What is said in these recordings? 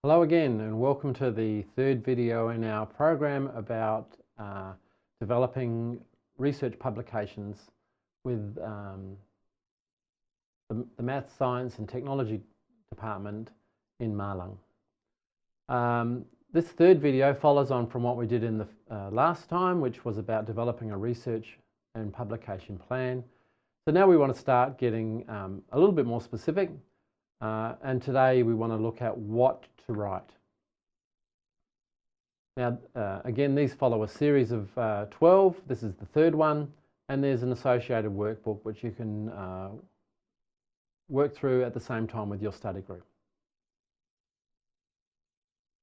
Hello again and welcome to the third video in our program about developing research publications with the Maths, Science and Technology Department in Malang. This third video follows on from what we did in the last time, which was about developing a research and publication plan. So now we want to start getting a little bit more specific. And today we want to look at what to write. Now, again, these follow a series of 12. This is the third one, and there's an associated workbook which you can work through at the same time with your study group.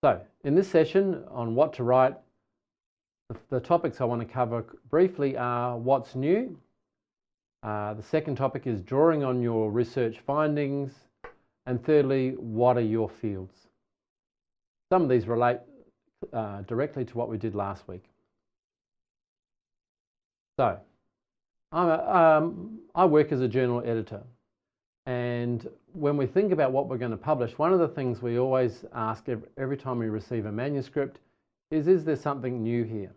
So, in this session on what to write, the topics I want to cover briefly are what's new. The second topic is drawing on your research findings. And thirdly, what are your fields? Some of these relate directly to what we did last week. So, I work as a journal editor. And when we think about what we're going to publish, one of the things we always ask every time we receive a manuscript is there something new here?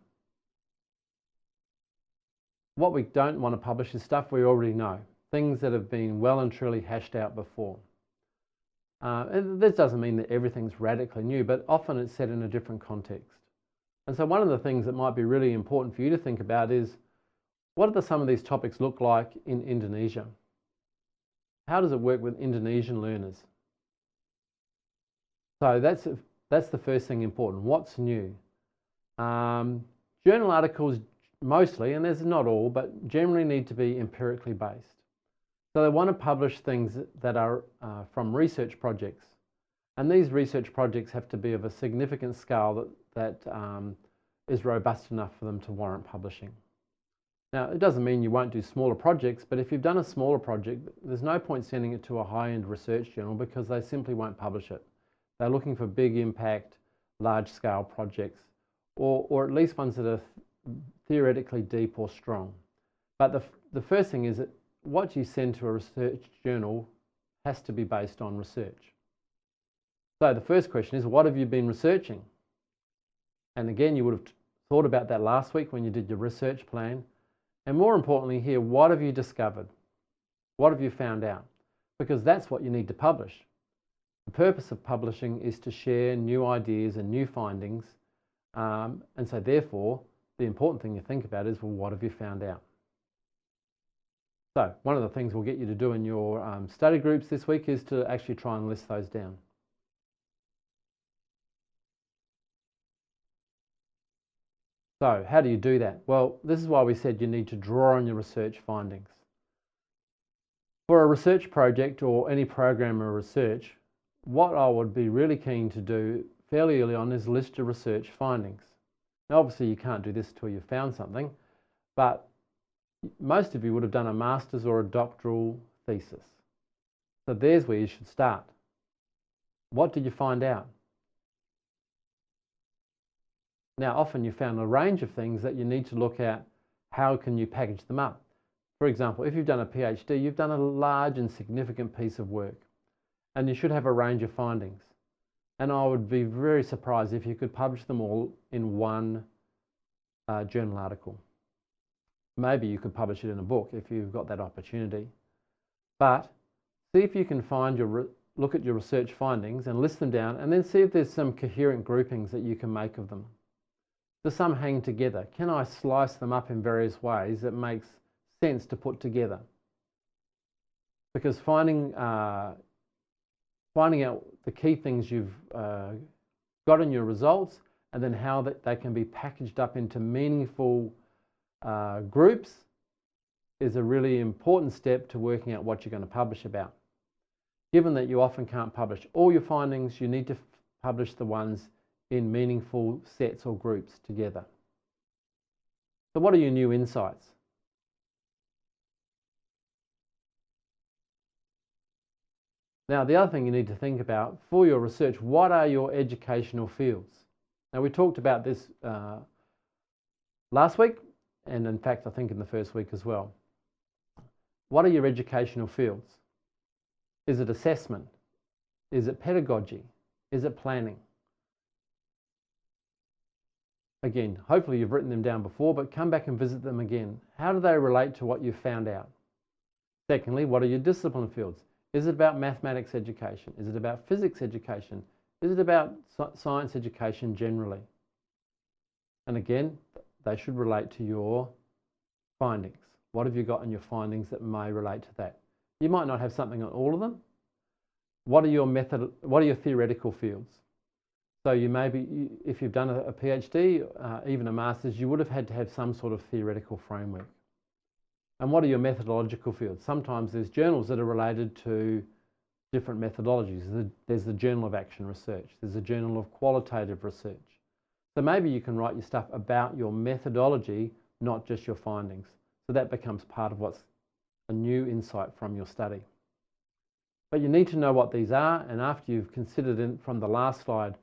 What we don't want to publish is stuff we already know, things that have been well and truly hashed out before. And this doesn't mean that everything's radically new, but often it's set in a different context. And so one of the things that might be really important for you to think about is, what do some of these topics look like in Indonesia? How does it work with Indonesian learners? So that's the first thing important. What's new? Journal articles mostly, and there's not all, but generally need to be empirically based. So they want to publish things that are from research projects. And these research projects have to be of a significant scale that is robust enough for them to warrant publishing. Now, it doesn't mean you won't do smaller projects, but if you've done a smaller project, there's no point sending it to a high-end research journal because they simply won't publish it. They're looking for big impact, large-scale projects, or at least ones that are theoretically deep or strong. But the first thing is that what you send to a research journal has to be based on research. So the first question is, what have you been researching? And again, you would have thought about that last week when you did your research plan. And more importantly here, what have you discovered? What have you found out? Because that's what you need to publish. The purpose of publishing is to share new ideas and new findings. And so therefore, the important thing you think about is, well, what have you found out? So one of the things we'll get you to do in your study groups this week is to actually try and list those down. So how do you do that? Well, this is why we said you need to draw on your research findings. For a research project or any program of research, what I would be really keen to do fairly early on is list your research findings. Now obviously you can't do this until you've found something, but most of you would have done a master's or a doctoral thesis. So there's where you should start. What did you find out? Now, often you found a range of things that you need to look at. How can you package them up? For example, if you've done a PhD, you've done a large and significant piece of work, and you should have a range of findings. And I would be very surprised if you could publish them all in one journal article. Maybe you could publish it in a book if you've got that opportunity. But see if you can look at your research findings and list them down, and then see if there's some coherent groupings that you can make of them. Do some hang together? Can I slice them up in various ways that makes sense to put together? Because finding out the key things you've got in your results, and then how they can be packaged up into meaningful groups, is a really important step to working out what you're going to publish about. Given that you often can't publish all your findings, you need to publish the ones in meaningful sets or groups together. So what are your new insights? Now, the other thing you need to think about for your research, what are your educational fields? Now, we talked about this last week, and in fact, I think in the first week as well. What are your educational fields? Is it assessment? Is it pedagogy? Is it planning? Again, hopefully you've written them down before, but come back and visit them again. How do they relate to what you've found out? Secondly, what are your discipline fields? Is it about mathematics education? Is it about physics education? Is it about science education generally? And again, they should relate to your findings. What have you got in your findings that may relate to that? You might not have something on all of them. What are your theoretical fields? So you maybe, if you've done a PhD, even a master's, you would have had to have some sort of theoretical framework. And what are your methodological fields? Sometimes there's journals that are related to different methodologies. There's the Journal of Action Research. There's a Journal of Qualitative Research. So maybe you can write your stuff about your methodology, not just your findings. So that becomes part of what's a new insight from your study. But you need to know what these are, and after you've considered it from the last slide,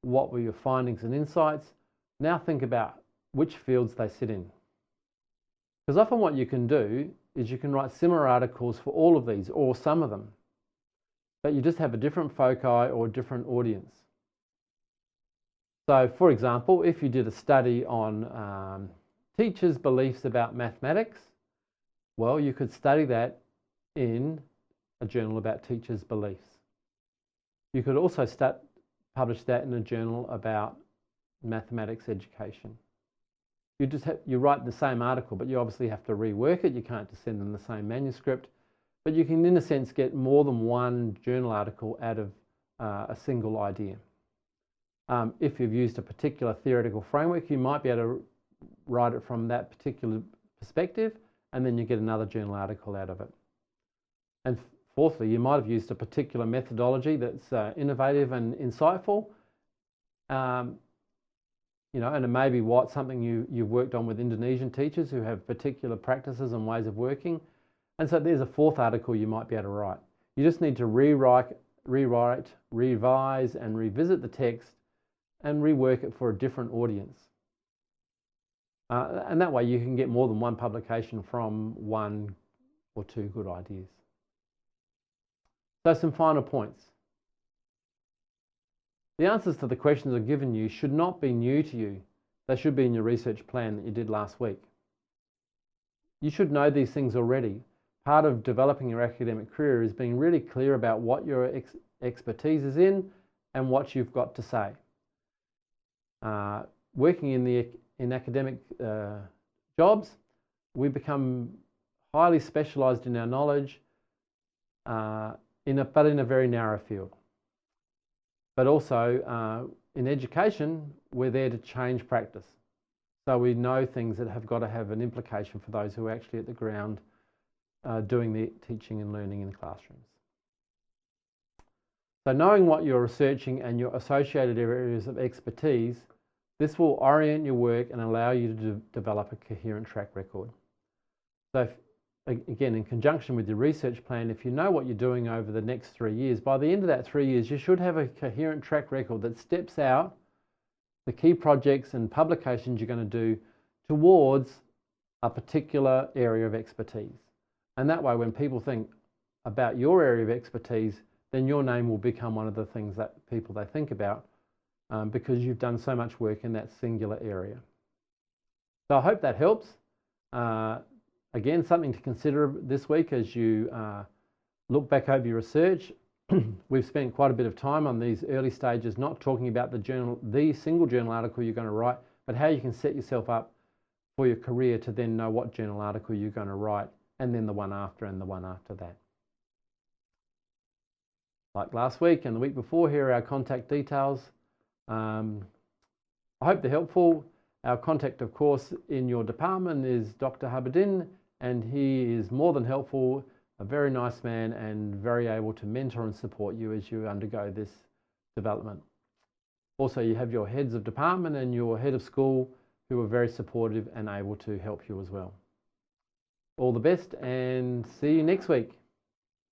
what were your findings and insights, now think about which fields they sit in. Because often what you can do is you can write similar articles for all of these, or some of them, but you just have a different foci or a different audience. So for example, if you did a study on teachers' beliefs about mathematics, well, you could study that in a journal about teachers' beliefs. You could also publish that in a journal about mathematics education. You write the same article, but you obviously have to rework it. You can't just send them the same manuscript, but you can, in a sense, get more than one journal article out of a single idea. If you've used a particular theoretical framework, you might be able to write it from that particular perspective, and then you get another journal article out of it. And fourthly, you might have used a particular methodology that's innovative and insightful. And it may be something you've worked on with Indonesian teachers who have particular practices and ways of working. And so there's a fourth article you might be able to write. You just need to rewrite, revise, and revisit the text and rework it for a different audience. And that way you can get more than one publication from one or two good ideas. So some final points. The answers to the questions I've given you should not be new to you. They should be in your research plan that you did last week. You should know these things already. Part of developing your academic career is being really clear about what your expertise is in and what you've got to say. Working in academic jobs, we become highly specialised in our knowledge, but in a very narrow field. But also in education, we're there to change practice. So we know things that have got to have an implication for those who are actually at the ground doing the teaching and learning in the classrooms. So knowing what you're researching and your associated areas of expertise, this will orient your work and allow you to develop a coherent track record. So again, in conjunction with your research plan, if you know what you're doing over the next 3 years, by the end of that 3 years, you should have a coherent track record that steps out the key projects and publications you're going to do towards a particular area of expertise. And that way, when people think about your area of expertise, then your name will become one of the things that they think about because you've done so much work in that singular area. So I hope that helps. Again, something to consider this week as you look back over your research. We've spent quite a bit of time on these early stages, not talking about the single journal article you're going to write, but how you can set yourself up for your career to then know what journal article you're going to write, and then the one after and the one after that. Like last week and the week before, here are our contact details. I hope they're helpful. Our contact, of course, in your department is Dr. Haberdin, and he is more than helpful, a very nice man, and very able to mentor and support you as you undergo this development. Also, you have your heads of department and your head of school who are very supportive and able to help you as well. All the best, and see you next week.